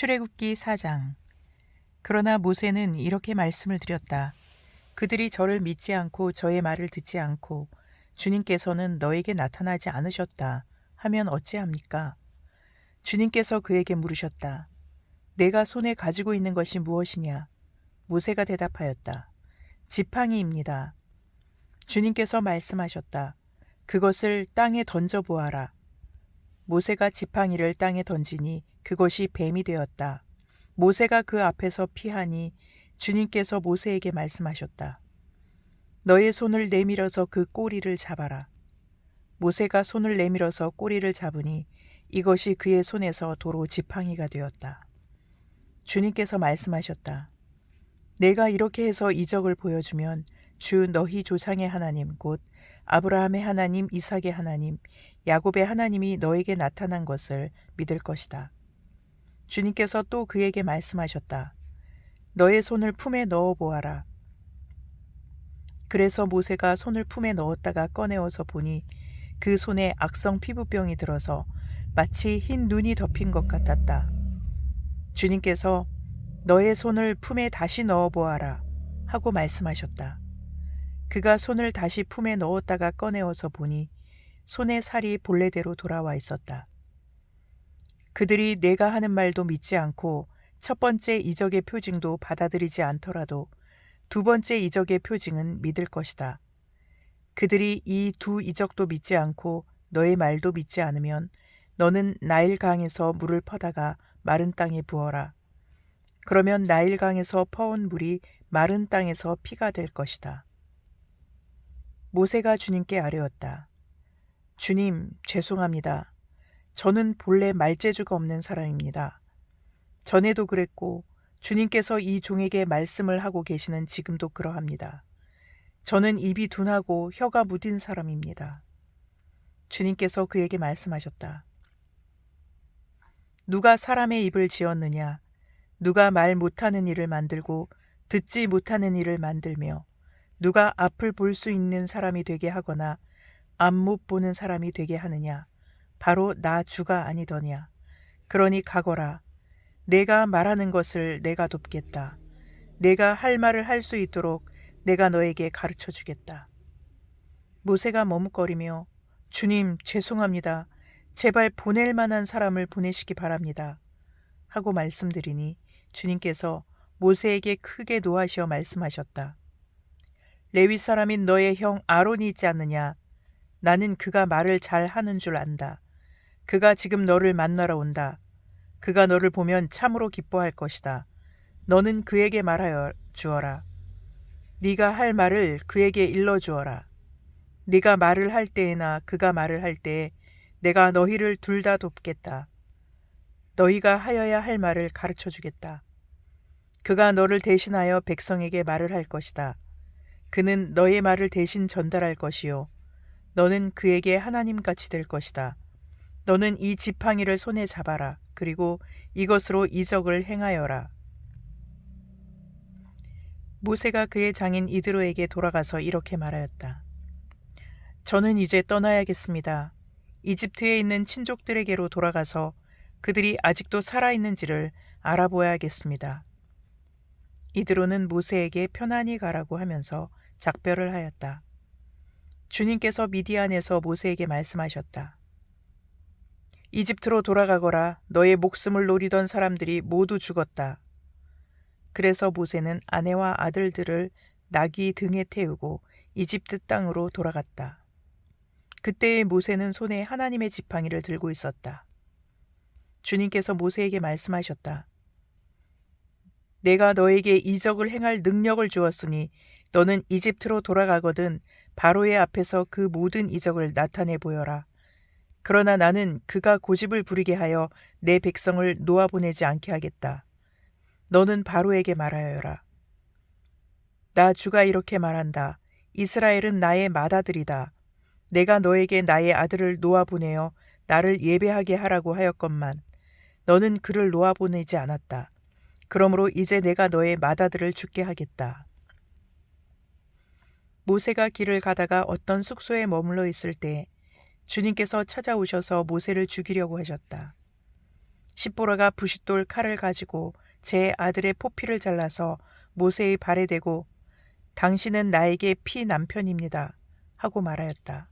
출애굽기 4장. 그러나 모세는 이렇게 말씀을 드렸다. 그들이 저를 믿지 않고 저의 말을 듣지 않고 주님께서는 너에게 나타나지 않으셨다 하면 어찌합니까? 주님께서 그에게 물으셨다. 내가 손에 가지고 있는 것이 무엇이냐? 모세가 대답하였다. 지팡이입니다. 주님께서 말씀하셨다. 그것을 땅에 던져 보아라. 모세가 지팡이를 땅에 던지니 그것이 뱀이 되었다. 모세가 그 앞에서 피하니 주님께서 모세에게 말씀하셨다. 너의 손을 내밀어서 그 꼬리를 잡아라. 모세가 손을 내밀어서 꼬리를 잡으니 이것이 그의 손에서 도로 지팡이가 되었다. 주님께서 말씀하셨다. 내가 이렇게 해서 이적을 보여주면 주 너희 조상의 하나님 곧 아브라함의 하나님, 이삭의 하나님, 야곱의 하나님이 너에게 나타난 것을 믿을 것이다. 주님께서 또 그에게 말씀하셨다. 너의 손을 품에 넣어 보아라. 그래서 모세가 손을 품에 넣었다가 꺼내어서 보니 그 손에 악성 피부병이 들어서 마치 흰 눈이 덮인 것 같았다. 주님께서 너의 손을 품에 다시 넣어 보아라 하고 말씀하셨다. 그가 손을 다시 품에 넣었다가 꺼내어서 보니 손의 살이 본래대로 돌아와 있었다. 그들이 내가 하는 말도 믿지 않고 첫 번째 이적의 표징도 받아들이지 않더라도 두 번째 이적의 표징은 믿을 것이다. 그들이 이 두 이적도 믿지 않고 너의 말도 믿지 않으면 너는 나일 강에서 물을 퍼다가 마른 땅에 부어라. 그러면 나일 강에서 퍼온 물이 마른 땅에서 피가 될 것이다. 모세가 주님께 아뢰었다. 주님, 죄송합니다. 저는 본래 말재주가 없는 사람입니다. 전에도 그랬고 주님께서 이 종에게 말씀을 하고 계시는 지금도 그러합니다. 저는 입이 둔하고 혀가 무딘 사람입니다. 주님께서 그에게 말씀하셨다. 누가 사람의 입을 지었느냐? 누가 말 못하는 이를 만들고 듣지 못하는 이를 만들며 누가 앞을 볼 수 있는 사람이 되게 하거나 앞 못 보는 사람이 되게 하느냐? 바로 나 주가 아니더냐? 그러니 가거라. 내가 말하는 것을 내가 돕겠다. 내가 할 말을 할 수 있도록 내가 너에게 가르쳐 주겠다. 모세가 머뭇거리며 주님, 죄송합니다. 제발 보낼 만한 사람을 보내시기 바랍니다. 하고 말씀드리니 주님께서 모세에게 크게 노하시어 말씀하셨다. 레위 사람인 너의 형 아론이 있지 않느냐? 나는 그가 말을 잘 하는 줄 안다. 그가 지금 너를 만나러 온다. 그가 너를 보면 참으로 기뻐할 것이다. 너는 그에게 말하여 주어라. 네가 할 말을 그에게 일러주어라. 네가 말을 할 때에나 그가 말을 할 때에 내가 너희를 둘 다 돕겠다. 너희가 하여야 할 말을 가르쳐 주겠다. 그가 너를 대신하여 백성에게 말을 할 것이다. 그는 너의 말을 대신 전달할 것이요. 너는 그에게 하나님같이 될 것이다. 너는 이 지팡이를 손에 잡아라. 그리고 이것으로 이적을 행하여라. 모세가 그의 장인 이드로에게 돌아가서 이렇게 말하였다. 저는 이제 떠나야겠습니다. 이집트에 있는 친족들에게로 돌아가서 그들이 아직도 살아있는지를 알아보아야겠습니다. 이드로는 모세에게 편안히 가라고 하면서 작별을 하였다. 주님께서 미디안에서 모세에게 말씀하셨다. 이집트로 돌아가거라. 너의 목숨을 노리던 사람들이 모두 죽었다. 그래서 모세는 아내와 아들들을 나귀 등에 태우고 이집트 땅으로 돌아갔다. 그때의 모세는 손에 하나님의 지팡이를 들고 있었다. 주님께서 모세에게 말씀하셨다. 내가 너에게 이적을 행할 능력을 주었으니 너는 이집트로 돌아가거든 바로의 앞에서 그 모든 이적을 나타내 보여라. 그러나 나는 그가 고집을 부리게 하여 내 백성을 놓아보내지 않게 하겠다. 너는 바로에게 말하여라. 나 주가 이렇게 말한다. 이스라엘은 나의 맏아들이다. 내가 너에게 나의 아들을 놓아보내어 나를 예배하게 하라고 하였건만 너는 그를 놓아보내지 않았다. 그러므로 이제 내가 너의 맏아들을 죽게 하겠다. 모세가 길을 가다가 어떤 숙소에 머물러 있을 때 주님께서 찾아오셔서 모세를 죽이려고 하셨다. 십보라가 부싯돌 칼을 가지고 제 아들의 포피를 잘라서 모세의 발에 대고 당신은 나에게 피 남편입니다 하고 말하였다.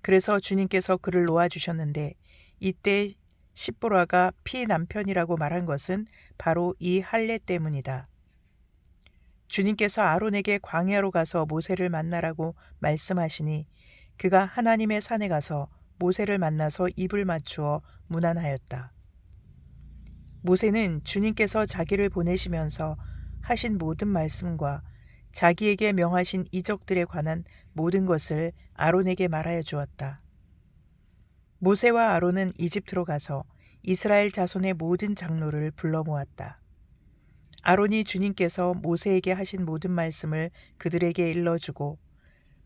그래서 주님께서 그를 놓아주셨는데 이때 십보라가 피 남편이라고 말한 것은 바로 이 할례 때문이다. 주님께서 아론에게 광야로 가서 모세를 만나라고 말씀하시니 그가 하나님의 산에 가서 모세를 만나서 입을 맞추어 문안하였다. 모세는 주님께서 자기를 보내시면서 하신 모든 말씀과 자기에게 명하신 이적들에 관한 모든 것을 아론에게 말하여 주었다. 모세와 아론은 이집트로 가서 이스라엘 자손의 모든 장로를 불러 모았다. 아론이 주님께서 모세에게 하신 모든 말씀을 그들에게 일러주고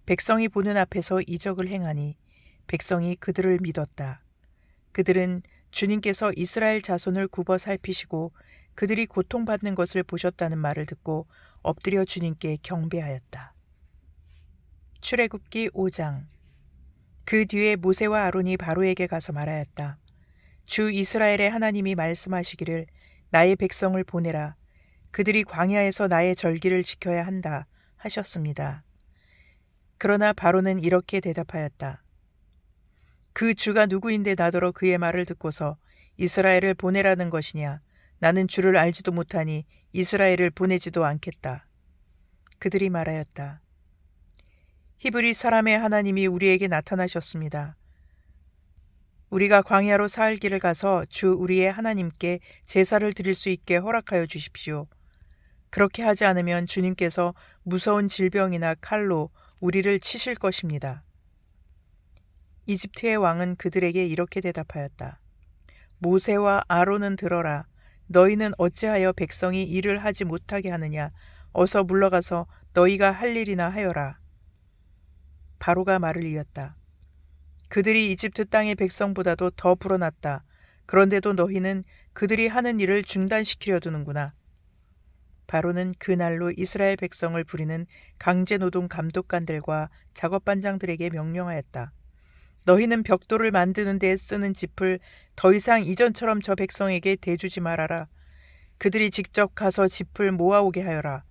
백성이 보는 앞에서 이적을 행하니 백성이 그들을 믿었다. 그들은 주님께서 이스라엘 자손을 굽어 살피시고 그들이 고통받는 것을 보셨다는 말을 듣고 엎드려 주님께 경배하였다. 출애굽기 5장. 그 뒤에 모세와 아론이 바로에게 가서 말하였다. 주 이스라엘의 하나님이 말씀하시기를 나의 백성을 보내라. 그들이 광야에서 나의 절기를 지켜야 한다 하셨습니다. 그러나 바로는 이렇게 대답하였다. 그 주가 누구인데 나더러 그의 말을 듣고서 이스라엘을 보내라는 것이냐. 나는 주를 알지도 못하니 이스라엘을 보내지도 않겠다. 그들이 말하였다. 히브리 사람의 하나님이 우리에게 나타나셨습니다. 우리가 광야로 사흘 길을 가서 주 우리의 하나님께 제사를 드릴 수 있게 허락하여 주십시오. 그렇게 하지 않으면 주님께서 무서운 질병이나 칼로 우리를 치실 것입니다. 이집트의 왕은 그들에게 이렇게 대답하였다. 모세와 아론은 들어라. 너희는 어찌하여 백성이 일을 하지 못하게 하느냐. 어서 물러가서 너희가 할 일이나 하여라. 바로가 말을 이었다. 그들이 이집트 땅의 백성보다도 더 불어났다. 그런데도 너희는 그들이 하는 일을 중단시키려 두는구나. 바로는 그날로 이스라엘 백성을 부리는 강제노동 감독관들과 작업반장들에게 명령하였다. 너희는 벽돌을 만드는 데 쓰는 짚을 더 이상 이전처럼 저 백성에게 대주지 말아라. 그들이 직접 가서 짚을 모아오게 하여라.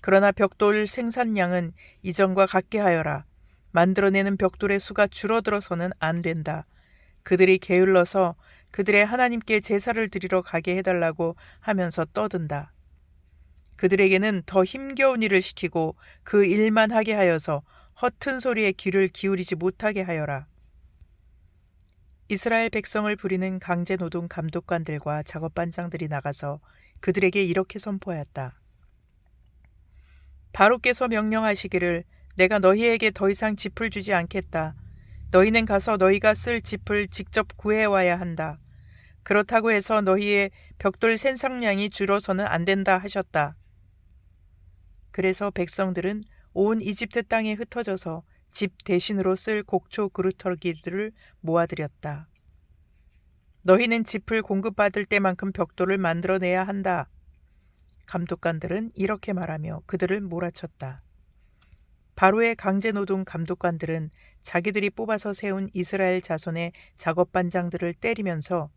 그러나 벽돌 생산량은 이전과 같게 하여라. 만들어내는 벽돌의 수가 줄어들어서는 안 된다. 그들이 게을러서 그들의 하나님께 제사를 드리러 가게 해달라고 하면서 떠든다. 그들에게는 더 힘겨운 일을 시키고 그 일만 하게 하여서 허튼 소리에 귀를 기울이지 못하게 하여라. 이스라엘 백성을 부리는 강제노동 감독관들과 작업반장들이 나가서 그들에게 이렇게 선포하였다. 바로께서 명령하시기를 내가 너희에게 더 이상 짚을 주지 않겠다. 너희는 가서 너희가 쓸 짚을 직접 구해와야 한다. 그렇다고 해서 너희의 벽돌 생산량이 줄어서는 안 된다 하셨다. 그래서 백성들은 온 이집트 땅에 흩어져서 집 대신으로 쓸 곡초 그루터기들을 모아들였다. 너희는 짚을 공급받을 때만큼 벽돌을 만들어내야 한다. 감독관들은 이렇게 말하며 그들을 몰아쳤다. 바로의 강제노동 감독관들은 자기들이 뽑아서 세운 이스라엘 자손의 작업반장들을 때리면서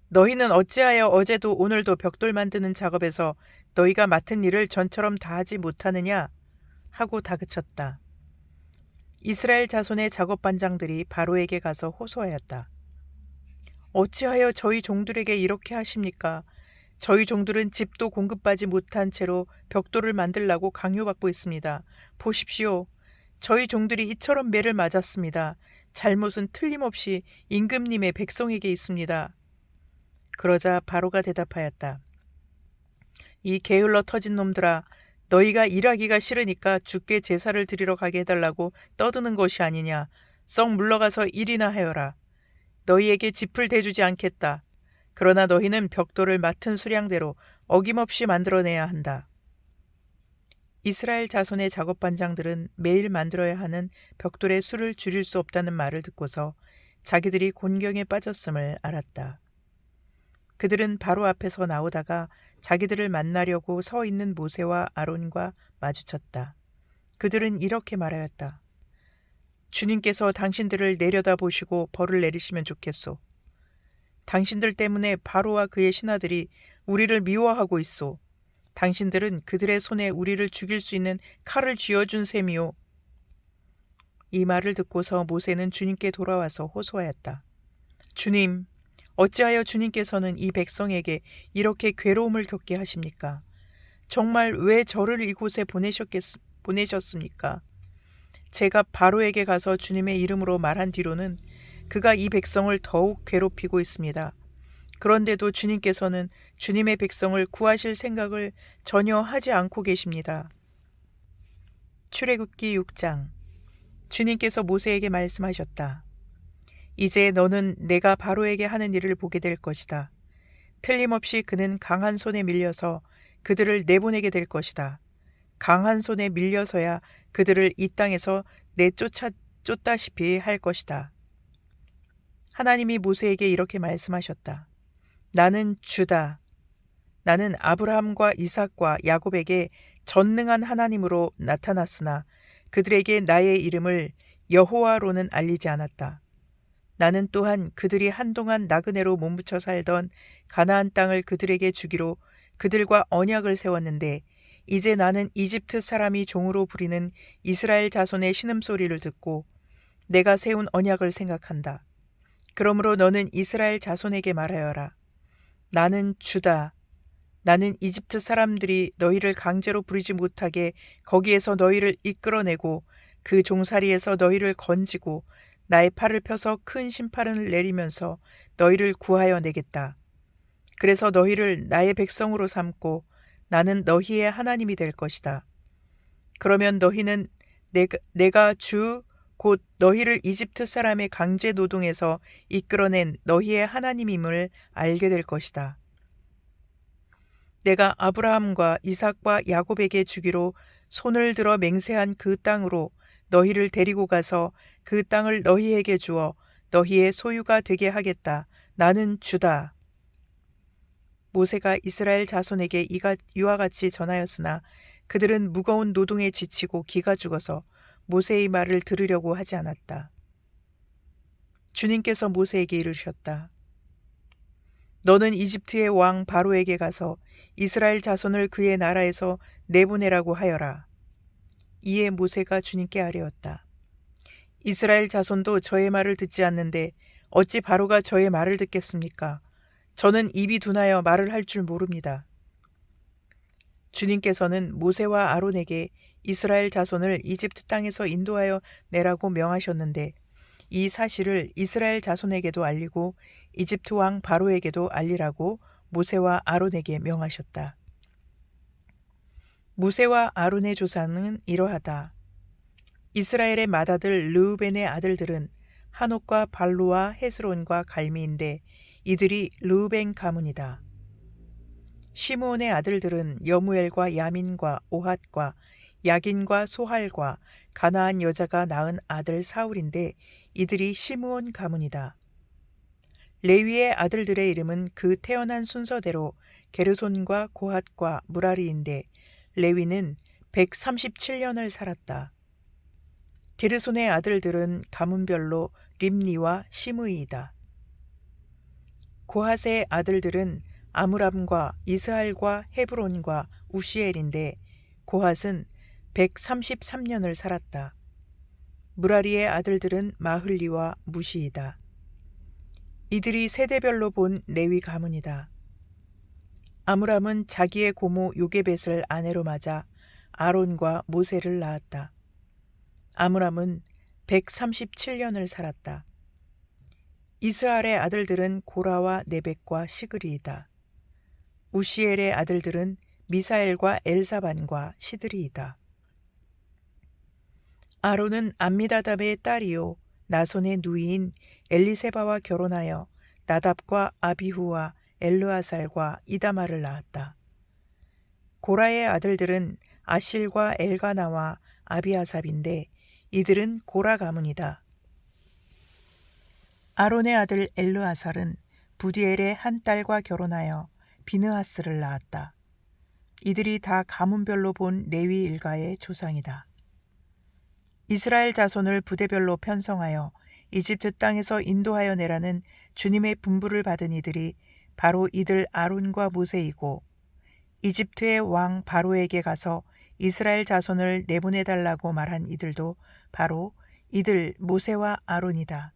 너희는 어찌하여 어제도 오늘도 벽돌 만드는 작업에서 너희가 맡은 일을 전처럼 다하지 못하느냐 하고 다그쳤다. 이스라엘 자손의 작업반장들이 바로에게 가서 호소하였다. 어찌하여 저희 종들에게 이렇게 하십니까? 저희 종들은 집도 공급받지 못한 채로 벽돌을 만들라고 강요받고 있습니다. 보십시오. 저희 종들이 이처럼 매를 맞았습니다. 잘못은 틀림없이 임금님의 백성에게 있습니다. 그러자 바로가 대답하였다. 이 게을러 터진 놈들아, 너희가 일하기가 싫으니까 주께 제사를 드리러 가게 해달라고 떠드는 것이 아니냐. 썩 물러가서 일이나 하여라. 너희에게 짚을 대주지 않겠다. 그러나 너희는 벽돌을 맡은 수량대로 어김없이 만들어내야 한다. 이스라엘 자손의 작업반장들은 매일 만들어야 하는 벽돌의 수를 줄일 수 없다는 말을 듣고서 자기들이 곤경에 빠졌음을 알았다. 그들은 바로 앞에서 나오다가 자기들을 만나려고 서 있는 모세와 아론과 마주쳤다. 그들은 이렇게 말하였다. 주님께서 당신들을 내려다보시고 벌을 내리시면 좋겠소. 당신들 때문에 바로와 그의 신하들이 우리를 미워하고 있소. 당신들은 그들의 손에 우리를 죽일 수 있는 칼을 쥐어준 셈이오. 이 말을 듣고서 모세는 주님께 돌아와서 호소하였다. 주님, 어찌하여 주님께서는 이 백성에게 이렇게 괴로움을 겪게 하십니까? 정말 왜 저를 이곳에 보내셨습니까? 제가 바로에게 가서 주님의 이름으로 말한 뒤로는 그가 이 백성을 더욱 괴롭히고 있습니다. 그런데도 주님께서는 주님의 백성을 구하실 생각을 전혀 하지 않고 계십니다. 출애굽기 6장. 주님께서 모세에게 말씀하셨다. 이제 너는 내가 바로에게 하는 일을 보게 될 것이다. 틀림없이 그는 강한 손에 밀려서 그들을 내보내게 될 것이다. 강한 손에 밀려서야 그들을 이 땅에서 쫓다시피 할 것이다. 하나님이 모세에게 이렇게 말씀하셨다. 나는 주다. 나는 아브라함과 이삭과 야곱에게 전능한 하나님으로 나타났으나 그들에게 나의 이름을 여호와로는 알리지 않았다. 나는 또한 그들이 한동안 나그네로 몸부쳐 살던 가나안 땅을 그들에게 주기로 그들과 언약을 세웠는데 이제 나는 이집트 사람이 종으로 부리는 이스라엘 자손의 신음소리를 듣고 내가 세운 언약을 생각한다. 그러므로 너는 이스라엘 자손에게 말하여라. 나는 주다. 나는 이집트 사람들이 너희를 강제로 부리지 못하게 거기에서 너희를 이끌어내고 그 종살이에서 너희를 건지고 나의 팔을 펴서 큰 심판을 내리면서 너희를 구하여 내겠다. 그래서 너희를 나의 백성으로 삼고 나는 너희의 하나님이 될 것이다. 그러면 너희는 내가 주 곧 너희를 이집트 사람의 강제 노동에서 이끌어낸 너희의 하나님임을 알게 될 것이다. 내가 아브라함과 이삭과 야곱에게 주기로 손을 들어 맹세한 그 땅으로 너희를 데리고 가서 그 땅을 너희에게 주어 너희의 소유가 되게 하겠다. 나는 주다. 모세가 이스라엘 자손에게 이와 같이 전하였으나 그들은 무거운 노동에 지치고 기가 죽어서 모세의 말을 들으려고 하지 않았다. 주님께서 모세에게 이르셨다. 너는 이집트의 왕 바로에게 가서 이스라엘 자손을 그의 나라에서 내보내라고 하여라. 이에 모세가 주님께 아뢰었다. 이스라엘 자손도 저의 말을 듣지 않는데 어찌 바로가 저의 말을 듣겠습니까? 저는 입이 둔하여 말을 할 줄 모릅니다. 주님께서는 모세와 아론에게 이스라엘 자손을 이집트 땅에서 인도하여 내라고 명하셨는데 이 사실을 이스라엘 자손에게도 알리고 이집트 왕 바로에게도 알리라고 모세와 아론에게 명하셨다. 모세와 아론의 조상은 이러하다. 이스라엘의 맏아들 르우벤의 아들들은 하녹과 발루와 헤스론과 갈미인데 이들이 르우벤 가문이다. 시므온의 아들들은 여무엘과 야민과 오핫과 야긴과 소할과 가나안 여자가 낳은 아들 사울인데 이들이 시므온 가문이다. 레위의 아들들의 이름은 그 태어난 순서대로 게르손과 고핫과 무라리인데 레위는 137년을 살았다. 게르손의 아들들은 가문별로 림니와 시므이이다. 고핫의 아들들은 아므람과 이스할과 헤브론과 우시엘인데 고핫은 133년을 살았다. 무라리의 아들들은 마흘리와 무시이다. 이들이 세대별로 본 레위 가문이다. 아므람은 자기의 고모 요게벳을 아내로 맞아 아론과 모세를 낳았다. 아므람은 137년을 살았다. 이스할의 아들들은 고라와 네벡과 시그리이다. 우시엘의 아들들은 미사엘과 엘사반과 시드리이다. 아론은 암미다답의 딸이요 나손의 누이인 엘리세바와 결혼하여 나답과 아비후와 엘르아살과 이다마를 낳았다. 고라의 아들들은 아실과 엘가나와 아비아삽인데 이들은 고라 가문이다. 아론의 아들 엘르아살은 부디엘의 한 딸과 결혼하여 비느하스를 낳았다. 이들이 다 가문별로 본 레위 일가의 조상이다. 이스라엘 자손을 부대별로 편성하여 이집트 땅에서 인도하여 내라는 주님의 분부를 받은 이들이 바로 이들 아론과 모세이고, 이집트의 왕 바로에게 가서 이스라엘 자손을 내보내달라고 말한 이들도 바로 이들 모세와 아론이다.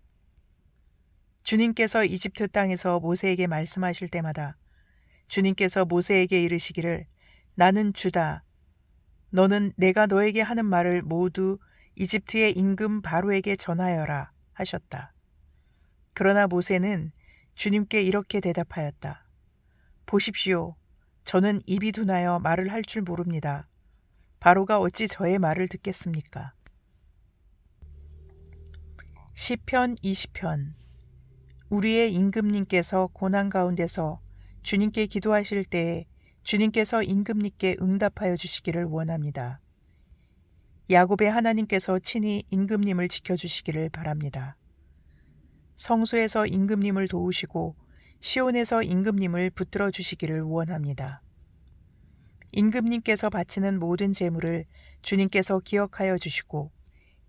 주님께서 이집트 땅에서 모세에게 말씀하실 때마다 주님께서 모세에게 이르시기를 나는 주다. 너는 내가 너에게 하는 말을 모두 이집트의 임금 바로에게 전하여라 하셨다. 그러나 모세는 주님께 이렇게 대답하였다. 보십시오. 저는 입이 둔하여 말을 할 줄 모릅니다. 바로가 어찌 저의 말을 듣겠습니까? 시편 20편. 우리의 임금님께서 고난 가운데서 주님께 기도하실 때에 주님께서 임금님께 응답하여 주시기를 원합니다. 야곱의 하나님께서 친히 임금님을 지켜주시기를 바랍니다. 성소에서 임금님을 도우시고 시온에서 임금님을 붙들어 주시기를 원합니다. 임금님께서 바치는 모든 제물을 주님께서 기억하여 주시고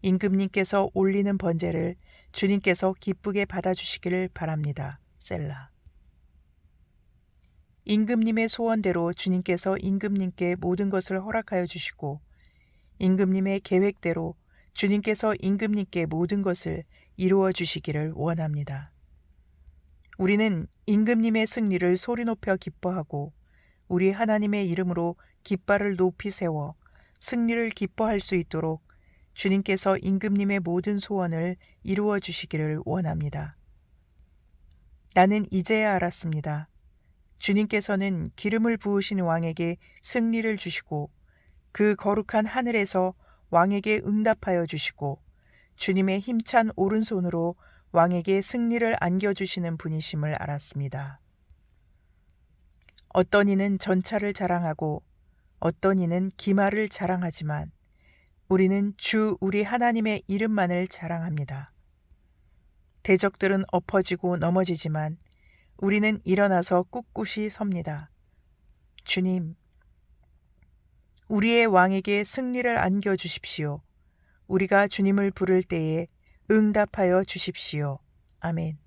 임금님께서 올리는 번제를 주님께서 기쁘게 받아주시기를 바랍니다. 셀라. 임금님의 소원대로 주님께서 임금님께 모든 것을 허락하여 주시고 임금님의 계획대로 주님께서 임금님께 모든 것을 이루어 주시기를 원합니다. 우리는 임금님의 승리를 소리 높여 기뻐하고 우리 하나님의 이름으로 깃발을 높이 세워 승리를 기뻐할 수 있도록 주님께서 임금님의 모든 소원을 이루어 주시기를 원합니다. 나는 이제야 알았습니다. 주님께서는 기름을 부으신 왕에게 승리를 주시고 그 거룩한 하늘에서 왕에게 응답하여 주시고 주님의 힘찬 오른손으로 왕에게 승리를 안겨주시는 분이심을 알았습니다. 어떤 이는 전차를 자랑하고 어떤 이는 기마를 자랑하지만 우리는 주 우리 하나님의 이름만을 자랑합니다. 대적들은 엎어지고 넘어지지만 우리는 일어나서 꿋꿋이 섭니다. 주님, 우리의 왕에게 승리를 안겨주십시오. 우리가 주님을 부를 때에 응답하여 주십시오. 아멘.